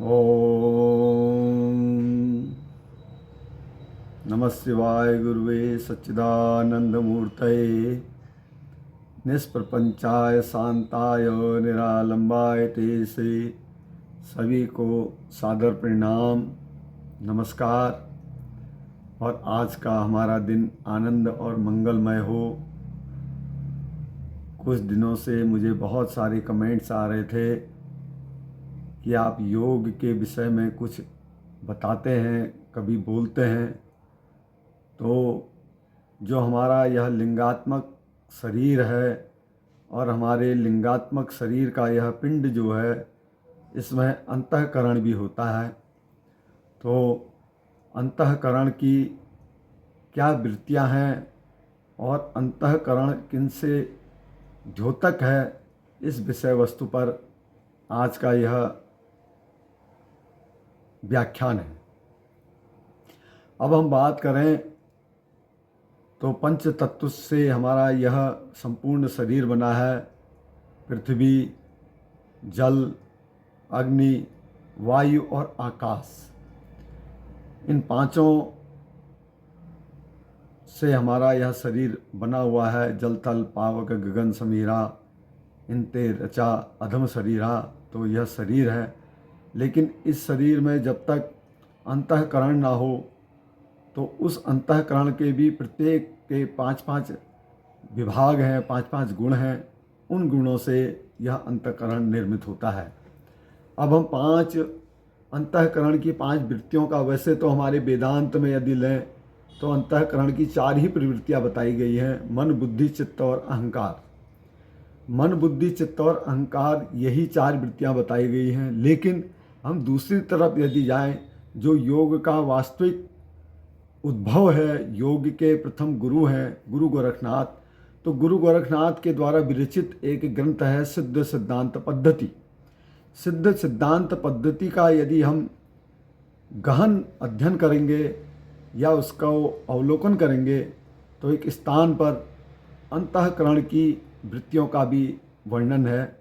ओम नमः शिवाय गुरुवे सच्चिदानंदमूर्तये निष्प्रपंचाय शांताय निरालंबाय तेसे सभी को सादर प्रणाम नमस्कार। और आज का हमारा दिन आनंद और मंगलमय हो। कुछ दिनों से मुझे बहुत सारे कमेंट्स आ रहे थे कि आप योग के विषय में कुछ बताते हैं, कभी बोलते हैं। तो जो हमारा यह लिंगात्मक शरीर है और हमारे लिंगात्मक शरीर का यह पिंड जो है, इसमें अंतःकरण भी होता है। तो अंतःकरण की क्या वृत्तियां हैं और अंतःकरण किनसे द्योतक है, इस विषय वस्तु पर आज का यह व्याख्यान है। अब हम बात करें तो पंच तत्व से हमारा यह संपूर्ण शरीर बना है। पृथ्वी, जल, अग्नि, वायु और आकाश, इन पांचों से हमारा यह शरीर बना हुआ है। जल थल पावक गगन समीरा, इनते रचा अधम शरीरा। तो यह शरीर है, लेकिन इस शरीर में जब तक अंतःकरण ना हो तो उस अंतःकरण के भी प्रत्येक के 5-5 विभाग हैं, 5-5 गुण हैं। उन गुणों से यह अंतःकरण निर्मित होता है। अब हम 5 अंतःकरण की 5 वृत्तियों का, वैसे तो हमारे वेदांत में यदि लें तो अंतःकरण की 4 ही प्रवृत्तियां बताई गई हैं: मन, बुद्धि, चित्त और अहंकार। मन, बुद्धि, चित्त और अहंकार, यही 4 वृत्तियां बताई गई हैं। लेकिन हम दूसरी तरफ यदि जाएं, जो योग का वास्तविक उद्भव है, योग के प्रथम गुरु हैं गुरु गोरखनाथ। तो गुरु गोरखनाथ के द्वारा विरचित एक ग्रंथ है सिद्ध सिद्धांत पद्धति। सिद्ध सिद्धांत पद्धति का यदि हम गहन अध्ययन करेंगे या उसका अवलोकन करेंगे तो एक स्थान पर अंतःकरण की वृत्तियों का भी वर्णन है।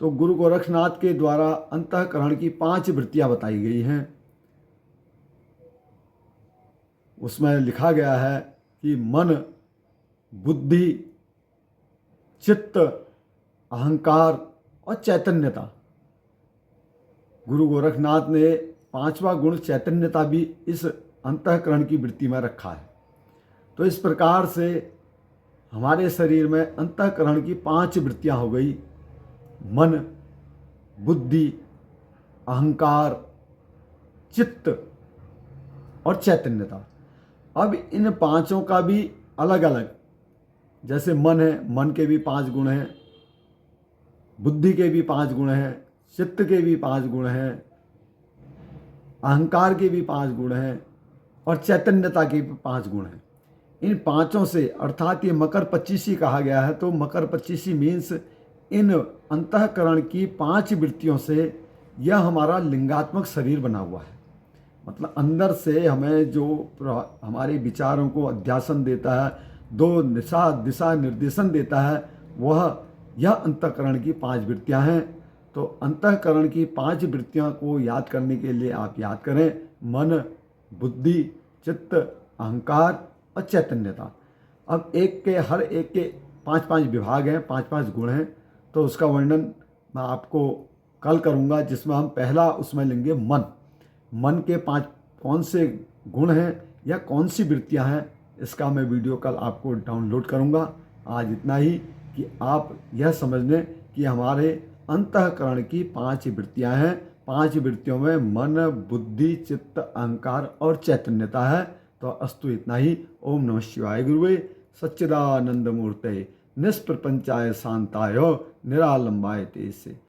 तो गुरु गोरखनाथ के द्वारा अंतःकरण की 5 वृत्तियां बताई गई हैं। उसमें लिखा गया है कि मन, बुद्धि, चित्त, अहंकार और चैतन्यता। गुरु गोरखनाथ ने 5वां गुण चैतन्यता भी इस अंतःकरण की वृत्ति में रखा है। तो इस प्रकार से हमारे शरीर में अंतःकरण की 5 वृत्तियां हो गई: मन, बुद्धि, अहंकार, चित्त और चैतन्यता। अब इन पांचों का भी अलग अलग, जैसे मन है, मन के भी 5 गुण हैं, बुद्धि के भी 5 गुण हैं, चित्त के भी 5 गुण हैं, अहंकार के भी 5 गुण हैं और चैतन्यता के भी 5 गुण हैं। इन पांचों से, अर्थात ये मकर 25 कहा गया है। तो मकर 25 मीन्स इन अंतःकरण की 5 वृत्तियों से यह हमारा लिंगात्मक शरीर बना हुआ है। मतलब अंदर से हमें जो हमारे विचारों को अध्यासन देता है, दो दिशा निर्देशन देता है, वह यह अंतःकरण की 5 वृत्तियां हैं। तो अंतःकरण की 5 वृत्तियों को याद करने के लिए आप याद करें: मन, बुद्धि, चित्त, अहंकार और चैतन्यता। अब हर एक के 5-5 विभाग हैं, 5-5 गुण हैं। तो उसका वर्णन मैं आपको कल करूँगा, जिसमें हम पहला उसमें लेंगे मन। मन के 5 कौन से गुण हैं या कौन सी वृत्तियां हैं, इसका मैं वीडियो कल आपको डाउनलोड करूंगा। आज इतना ही कि आप यह समझ लें कि हमारे अंतःकरण की 5 वृत्तियां हैं। 5 वृत्तियों में मन, बुद्धि, चित्त, अहंकार और चैतन्यता है। तो अस्तु इतना ही। ओम नमः शिवाय गुरुवे सच्चिदानंद मूर्तये निष्प्रपंचाय शांताय निरालंबाय तेसे।